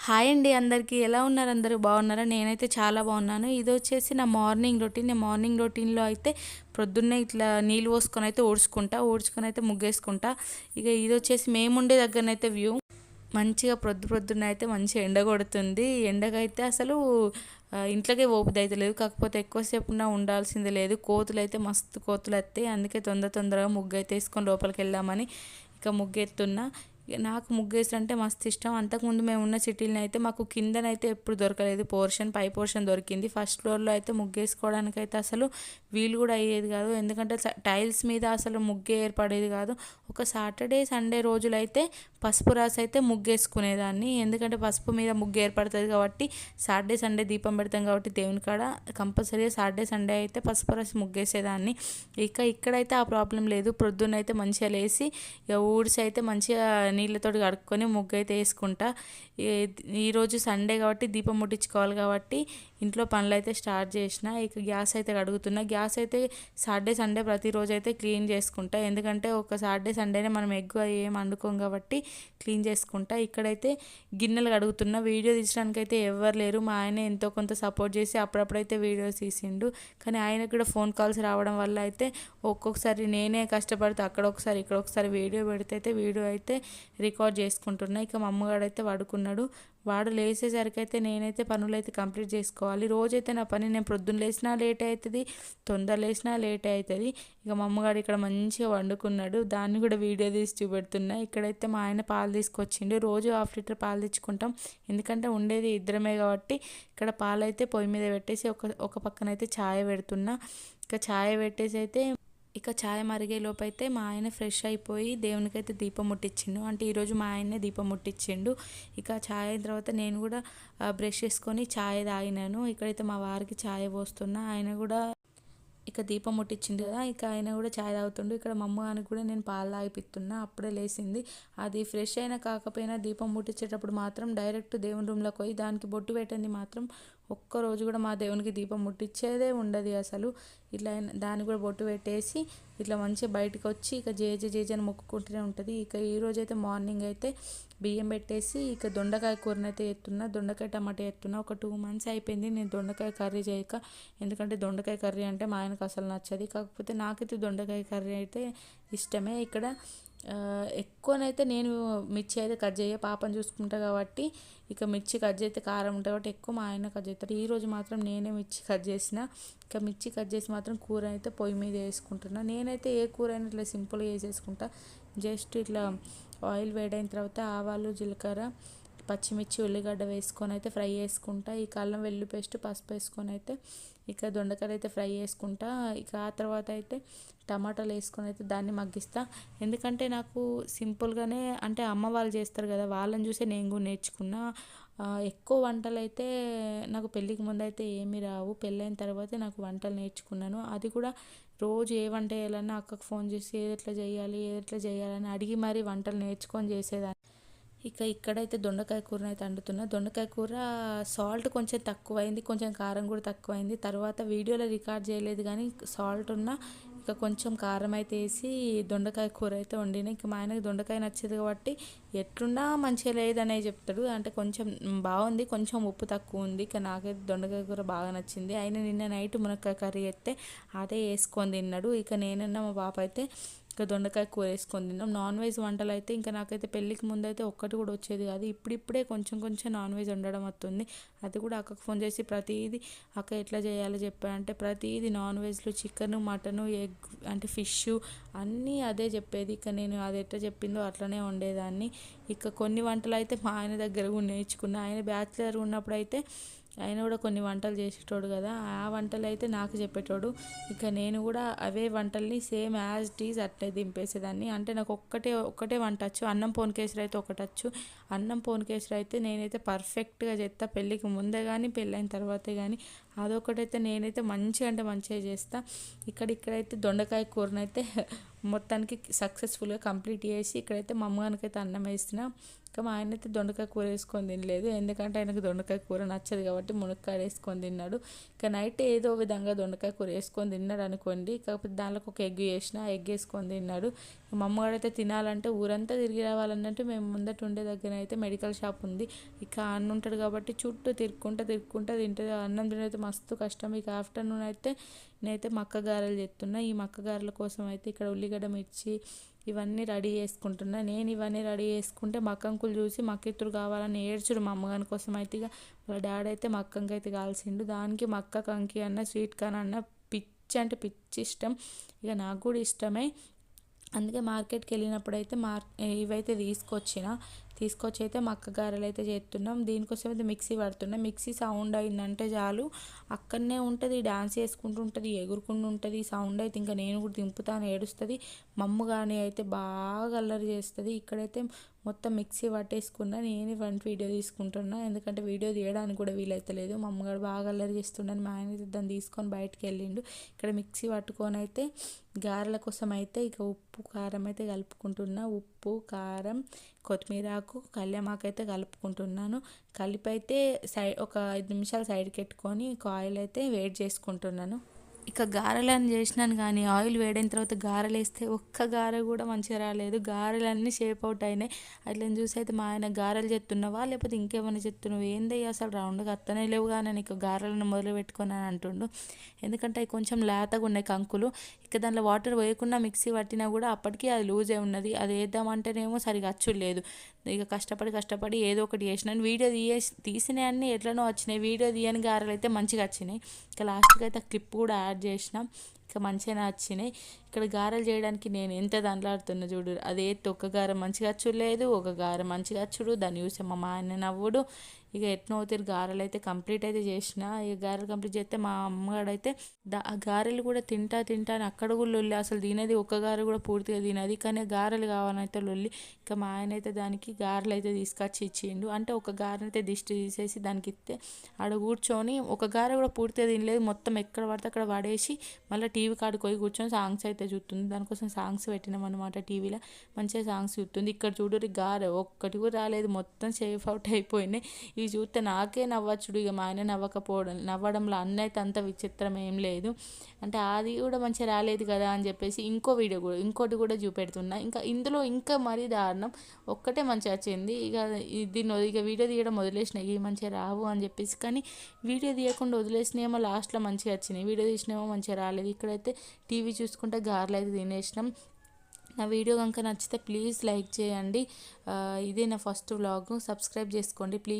Hi అండి అందరికీ. ఎలా ఉన్నారు? అందరూ బాగున్నారా? నేనైతే చాలా బాగున్నాను. ఇదొచ్చేసి నా మార్నింగ్ రొటీన్. నేను మార్నింగ్ రొటీన్‌లో అయితే ప్రొద్దున్నే ఇట్లా నీళ్ళు పోసుకొని అయితే ఊడ్చుకొని అయితే ముగ్గేసుకుంటా. ఇక ఇదొచ్చేసి మేముండే దగ్గరనైతే వ్యూ. మంచిగా ప్రొద్దున అయితే మంచిగా ఎండ కొడుతుంది. ఎండకైతే అసలు ఇంట్లోకే పోబుద్దయితలేదు. కాకపోతే ఎక్కువసేపున ఉండాల్సింది లేదు. కోతులైతే మస్తు కోతులొత్తాయి. అందుకే తొందరగా ముగ్గయితే ఏసుకొని లోపలికెళ్దామని ఇక ముగ్గెత్తున్నా. నాకు ముగ్గేసుడంటే మస్తు ఇష్టం. అంతకుముందు మేమున్న సిటీలో అయితే మాకు కిందనైతే ఎప్పుడు దొరకలేదు పోర్షన్. పై పోర్షన్ దొరికింది. ఫస్ట్ ఫ్లోర్‌లో అయితే ముగ్గేసుకోవడానికైతే అసలు వీలు కూడా అయ్యేది కాదు. ఎందుకంటే టైల్స్ మీద అసలు ముగ్గే ఏర్పడేది కాదు. ఒక సాటర్డే, సండే రోజులైతే పసుపు రాసి అయితే ముగ్గేసుకునేదాన్ని. ఎందుకంటే పసుపు మీద ముగ్గు ఏర్పడుతుంది కాబట్టి సాటర్డే, సండే దీపం పెడతాం కాబట్టి దేవుని కాడ కంపల్సరీగా సాటర్డే, సండే అయితే పసుపు రాసి ముగ్గేసేదాన్ని. ఇక్కడైతే ఆ ప్రాబ్లం లేదు. ప్రొద్దునైతే మంచిగా లేసి ఇక ఊడ్చి అయితే మంచిగా నీళ్ళతోటి కడుక్కొని ముగ్గు అయితే వేసుకుంటా. ఈరోజు సండే కాబట్టి దీపం ముట్టించుకోవాలి కాబట్టి ఇంట్లో పనులు అయితే స్టార్ట్ చేసిన. ఇక గ్యాస్ అయితే కడుగుతున్నా. గ్యాస్ అయితే సాటర్డే, సండే ప్రతిరోజు అయితే క్లీన్ చేసుకుంటా. ఎందుకంటే ఒక సాటర్డే, సండేనే మనం ఎక్కువ ఏం వండుకోం కాబట్టి క్లీన్ చేసుకుంటా. ఇక్కడైతే గిన్నెలు కడుగుతున్నా. వీడియో తీసడానికి అయితే ఎవ్వరు లేరు. మా ఆయన ఎంతో కొంత సపోర్ట్ చేసి అప్పుడప్పుడైతే వీడియోస్ తీసిండు. కానీ ఆయనకు కూడా ఫోన్ కాల్స్ రావడం వల్ల అయితే ఒక్కొక్కసారి నేనే కష్టపడితే అక్కడ ఒకసారి ఇక్కడ ఒకసారి వీడియో పెడితే అయితే వీడియో అయితే రికార్డ్ చేసుకుంటున్నా. ఇక మా అమ్మగాడైతే పడుకున్నాడు. వాడు లేచేసరికి అయితే నేనైతే పనులైతే కంప్లీట్ చేసుకోవాలి. రోజైతే నా పని నేను ప్రొద్దున్న లేచినా లేట్ అవుతుంది, తొందర లేచినా లేట్ అవుతుంది. ఇక మా అమ్మగాడు ఇక్కడ మంచిగా వండుకున్నాడు. దాన్ని కూడా వీడియో తీసి చూపెడుతున్నా. ఇక్కడైతే మా ఆయన పాలు తీసుకొచ్చిండు. రోజు 1/2 లీటర్ పాలు తెచ్చుకుంటాం. ఎందుకంటే ఉండేది ఇద్దరమే కాబట్టి ఇక్కడ పాలు అయితే పొయ్యి మీద పెట్టేసి ఒక పక్కనైతే ఛాయ్ పెడుతున్నా. ఇక ఛాయ్ మరిగేలోపు అయితే మా ఆయన ఫ్రెష్ అయిపోయి దేవునికైతే దీపం ముట్టించిండు. అంటే ఈరోజు మా ఆయన్నే దీపం ముట్టించిండు. ఇక ఛాయ్ అయిన తర్వాత నేను కూడా బ్రష్ చేసుకొని ఛాయ్ తాగినాను. ఇక్కడైతే మా వారికి ఛాయ్ పోస్తున్నా. ఆయన కూడా ఇక దీపం ముట్టించింది కదా, ఇక ఆయన కూడా ఛాయ్ తాగుతుండు. ఇక్కడ మా అమ్మగానికి కూడా నేను పాలు తాగిపిస్తున్నా. అప్పుడే లేచింది. అది ఫ్రెష్ అయినా కాకపోయినా దీపం ముట్టించేటప్పుడు మాత్రం డైరెక్ట్ దేవుని రూమ్లోకి పోయి దానికి బొట్టు పెట్టింది మాత్రం ఒక్కరోజు కూడా మా దేవునికి దీపం ముట్టించేదే ఉండదు అసలు. ఇట్లా దాన్ని కూడా బొట్టు పెట్టేసి ఇట్లా మంచిగా బయటకు వచ్చి ఇక జేజని మొక్కుకుంటూనే ఉంటుంది. ఇక ఈరోజైతే మార్నింగ్ అయితే బియ్యం పెట్టేసి ఇక దొండకాయ కూరనైతే ఎత్తున్నా. దొండకాయ టమాటా ఎత్తున్నా. ఒక 2 months అయిపోయింది నేను దొండకాయ కర్రీ చేయక. ఎందుకంటే దొండకాయ కర్రీ అంటే మా ఆయనకు అసలు నచ్చది. కాకపోతే నాకైతే దొండకాయ కర్రీ అయితే ఇష్టమే. ఇక్కడ ఎక్కువనైతే నేను మిర్చి అయితే కట్ చేయ పాపను చూసుకుంటా కాబట్టి ఇక మిర్చి కట్ చేస్తే కారం ఉంటుంది కాబట్టి ఎక్కువ మా ఆయన కట్ చేస్తారు. ఈరోజు మాత్రం నేనే మిర్చి కట్ చేసిన. ఇక మిర్చి కట్ చేసి మాత్రం కూర అయితే పొయ్యి మీద వేసుకుంటున్నా. నేనైతే ఏ కూర అయినా ఇట్లా సింపుల్గా వేసేసుకుంటా. జస్ట్ ఇట్లా ఆయిల్ వేడైన తర్వాత ఆవాలు, జీలకర్ర, పచ్చిమిర్చి, ఉల్లిగడ్డ వేసుకొని అయితే ఫ్రై చేసుకుంటా. ఈ అల్లం వెల్లుల్లి పేస్ట్, పసుపు వేసుకొని అయితే ఇక దొండకాయలు అయితే ఫ్రై చేసుకుంటా. ఇక ఆ తర్వాత అయితే టమాటాలు వేసుకొని అయితే దాన్ని మగ్గిస్తా. ఎందుకంటే నాకు సింపుల్గానే అంటే అమ్మ వాళ్ళు చేస్తారు కదా, వాళ్ళని చూసే నేను కూడా నేర్చుకున్నా. ఎక్కువ వంటలు అయితే నాకు పెళ్ళికి ముందు అయితే ఏమీ రావు. పెళ్ళైన తర్వాతే నాకు వంటలు నేర్చుకున్నాను. అది కూడా రోజు ఏ వంట చేయాలన్నా అక్కకు ఫోన్ చేసి ఏది ఎట్లా చేయాలని అడిగి మరీ వంటలు నేర్చుకొని చేసేదాన్ని. ఇక్కడైతే దొండకాయ కూరనైతే వండుతున్నా. దొండకాయ కూర సాల్ట్ కొంచెం తక్కువైంది, కొంచెం కారం కూడా తక్కువైంది. తర్వాత వీడియోలో రికార్డ్ చేయలేదు కానీ సాల్ట్ ఉన్న ఇక కొంచెం కారం అయితే వేసి దొండకాయ కూర అయితే వండిన. ఇక మా ఆయనకి దొండకాయ నచ్చేది కాబట్టి ఎట్లున్నా మంచిగా లేదనే చెప్తాడు. అంటే కొంచెం బాగుంది, కొంచెం ఉప్పు తక్కువ ఉంది. ఇక నాకైతే దొండకాయ కూర బాగా నచ్చింది. ఆయన నిన్న నైట్ మునక్కాయ కర్రీ అయితే అదే వేసుకొని తిన్నాడు. ఇక నేనన్నా మా పాప అయితే ఇక దొండకాయ కూర వేసుకొని తిన్నాం. నాన్ వెజ్ వంటలు అయితే ఇంకా నాకైతే పెళ్ళికి ముందు అయితే ఒక్కటి కూడా వచ్చేది కాదు. ఇప్పుడిప్పుడే కొంచెం నాన్ వెజ్ వండడం వస్తుంది. అది కూడా అక్కకు ఫోన్ చేసి ప్రతిదీ అక్క ఎట్లా చేయాలో చెప్పారంటే ప్రతిదీ నాన్ వెజ్లో చికెన్, మటన్, ఎగ్ అంటే ఫిష్ అన్నీ అదే చెప్పేది. ఇక నేను అది ఎట్లా చెప్పిందో అట్లనే వండేదాన్ని. ఇక కొన్ని వంటలు అయితే మా ఆయన దగ్గర కూడా నేర్చుకున్నా. ఆయన బ్యాచిలర్ ఉన్నప్పుడు అయితే ఆయన కూడా కొన్ని వంటలు చేసేటోడు కదా, ఆ వంటలు అయితే నాకు చెప్పేటోడు. ఇక నేను కూడా అవే వంటల్ని సేమ్ యాజ్ ఇట్ ఈజ్ అట్లే దింపేసేదాన్ని. అంటే నాకు ఒక్కటే వంట వచ్చు. అన్నం పోన్కేసరి అయితే ఒకటచ్చు. అన్నం పోన్కేసరి అయితే నేనైతే పర్ఫెక్ట్గా చేస్తా. పెళ్ళికి ముందే కానీ పెళ్ళైన తర్వాతే కానీ అదొకటైతే నేనైతే మంచిగా చేస్తా. ఇక్కడైతే దొండకాయ కూరనైతే మొత్తానికి సక్సెస్ఫుల్గా కంప్లీట్ చేసి ఇక్కడైతే మా అమ్మగారికైతే అన్నం వేస్తున్నా. ఇంకా మా ఆయన అయితే దొండకాయ కూర వేసుకొని తినలేదు. ఎందుకంటే ఆయనకు దొండకాయ కూర నచ్చదు కాబట్టి మునక్కాయ వేసుకొని తిన్నాడు. ఇక నైట్ ఏదో విధంగా దొండకాయ కూర వేసుకొని తిన్నాడు అనుకోండి. కాకపోతే దానిలోకి ఒక ఎగ్ వేసిన, ఎగ్ వేసుకొని తిన్నాడు. మా అమ్మగారు అయితే తినాలంటే ఊరంతా తిరిగి రావాలన్నట్టు మేము ముందట ఉండే దగ్గర అయితే మెడికల్ షాప్ ఉంది. ఇక అన్న ఉంటాడు కాబట్టి చుట్టూ తిరుక్కుంటా తింటుంది. అన్నం తినైతే మస్తు కష్టం. ఇక ఆఫ్టర్నూన్ అయితే నేనైతే మక్క గారెలు చేస్తున్నా. ఈ మక్క గారెల కోసం అయితే ఇక్కడ ఉల్లిగడ్డ, మిర్చి ఇవన్నీ రెడీ చేసుకుంటున్నా. నేను ఇవన్నీ రెడీ చేసుకుంటే మక్కంకులు చూసి మక్కెత్తురు కావాలని ఏడ్చుడు మా అమ్మగారి కోసం. అయితే ఇక వాళ్ళ డాడీ అయితే మక్కంకి అయితే కాల్చిండు. దానికి మక్క కంకి అన్న స్వీట్ కార్న్ అన్న పిచ్చి అంటే పిచ్చి ఇష్టం. ఇక నాకు కూడా ఇష్టమే. అందుకే మార్కెట్కి వెళ్ళినప్పుడు అయితే ఇవైతే తీసుకొచ్చి అయితే మక్క గారెలు అయితే చేస్తున్నాం. దీనికోసం అయితే మిక్సీ పడుతున్నాం. మిక్సీ సౌండ్ అయిందంటే చాలు అక్కడనే ఉంటుంది, డాన్స్ చేసుకుంటూ ఉంటుంది, ఎగురుకుంటూ ఉంటుంది. సౌండ్ అయితే ఇంకా నేను కూడా దింపుతాను ఏడుస్తుంది. మమ్మ కానీ అయితే బాగా అల్లరి చేస్తుంది. ఇక్కడైతే మొత్తం మిక్సీ పట్టేసుకున్నా. నేను వీడియో తీసుకుంటున్నా, ఎందుకంటే వీడియో తీయడానికి కూడా వీలైతలేదు. మా అమ్మగారు బాగా అల్లరి చేస్తుండని మా ఆయన దాన్ని తీసుకొని బయటకు వెళ్ళిండు. ఇక్కడ మిక్సీ పట్టుకొని అయితే గారెల కోసం అయితే ఇక ఉప్పు కారం అయితే కలుపుకుంటున్నా. ఉప్పు, కారం, కొత్తిమీర ఆకు, కళ్యామాకు అయితే కలుపుకుంటున్నాను. కలిపి అయితే ఒక 5 నిమిషాలు సైడ్కి పెట్టుకొని ఆయిల్ అయితే వేడి చేసుకుంటున్నాను. ఇక గారెలను చేసినాను కానీ ఆయిల్ వేడైన తర్వాత గారెలు వేస్తే ఒక్క గారె కూడా మంచిగా రాలేదు. గారెలన్నీ షేప్ అవుట్ అయినాయి. అట్లని చూసి అయితే మా ఆయన గారెలు చెప్తున్నావా లేకపోతే ఇంకేమైనా చెప్తున్నావు, ఏందయ్యా అసలు రౌండ్గా అత్తనే లేవుగా నేను ఇక గారెలను మొదలు పెట్టుకున్నాను అంటుండు. ఎందుకంటే అవి కొంచెం లేతగా ఉన్నాయి కంకులు. ఇక దాంట్లో వాటర్ వేయకుండా మిక్సీ పట్టినా కూడా అప్పటికి అది లూజే ఉన్నది. అది వేద్దామంటేనేమో సరిగా అచ్చులేదు. ఇక కష్టపడి ఏదో ఒకటి చేసినాను. వీడియో తీసినవన్నీ ఎట్లనో వచ్చినాయి. వీడియో తీయని గారెలు అయితే మంచిగా వచ్చినాయి. ఇక లాస్ట్కి అయితే క్లిప్ కూడా యాడ్ చేసినాం. ఇక మంచిగానే వచ్చినాయి. ఇక్కడ గారెలు చేయడానికి నేను ఎంత దండలాడుతున్నా చూడు. అదే ఒక గారె మంచిగా వచ్చులేదు, ఒక గారె మంచిగా వచ్చుడు. దాన్ని చూసి మా ఆయన నవ్వుడు. ఇక ఎట్నో అవుతారు గారెలు అయితే కంప్లీట్ అయితే చేసిన. ఇక గారెలు కంప్లీట్ చేస్తే మా అమ్మగాడు అయితే ఆ గారెలు కూడా తింటా అని అక్కడ కూడా లొల్లి. అసలు తినేది ఒక గారె కూడా పూర్తిగా తినది, కానీ గారెలు కావాలని అయితే లొల్లి. ఇక మా ఆయన అయితే దానికి గారెలు అయితే తీసుకొచ్చి ఇచ్చిండు. అంటే ఒక గారె అయితే దిష్టి తీసేసి దానికి ఇస్తే ఆడ కూర్చొని ఒక గారె కూడా పూర్తిగా తినలేదు. మొత్తం ఎక్కడ పడితే అక్కడ పడేసి మళ్ళీ టీవీ కాడికి పోయి కూర్చొని సాంగ్స్ అయితే చూస్తుంది. దానికోసం సాంగ్స్ పెట్టినాం అనమాట. టీవీలో మంచిగా సాంగ్స్ చూస్తుంది. ఇక్కడ చూడరు గారె ఒక్కటి కూడా రాలేదు, మొత్తం సేఫ్ అవుట్ అయిపోయినాయి. ఇవి చూస్తే నాకే నవ్వచ్చుడు. ఇక మా ఆయన నవ్వడంలో అన్న అయితే అంత విచిత్రం ఏం లేదు. అంటే అది కూడా మంచిగా రాలేదు కదా అని చెప్పేసి ఇంకోటి కూడా చూపెడుతున్నా. ఇంకా ఇందులో ఇంకా మరీ దారుణం, ఒక్కటే మంచిగా వచ్చింది. ఇక వీడియో తీయడం వదిలేసిన, ఇవి మంచిగా రావు అని చెప్పేసి. కానీ వీడియో తీయకుండా వదిలేసినేమో లాస్ట్లో మంచిగా వచ్చినాయి, వీడియో తీసినేమో మంచిగా రాలేదు. ఇక్కడైతే టీవీ చూసుకుంటే గారెలు అయితే తినేసినాం. నా వీడియో కనుక నచ్చితే ప్లీజ్ లైక్ చేయండి. ఇదే నా ఫస్ట్ వ్లాగ్. సబ్స్క్రైబ్ చేసుకోండి ప్లీజ్.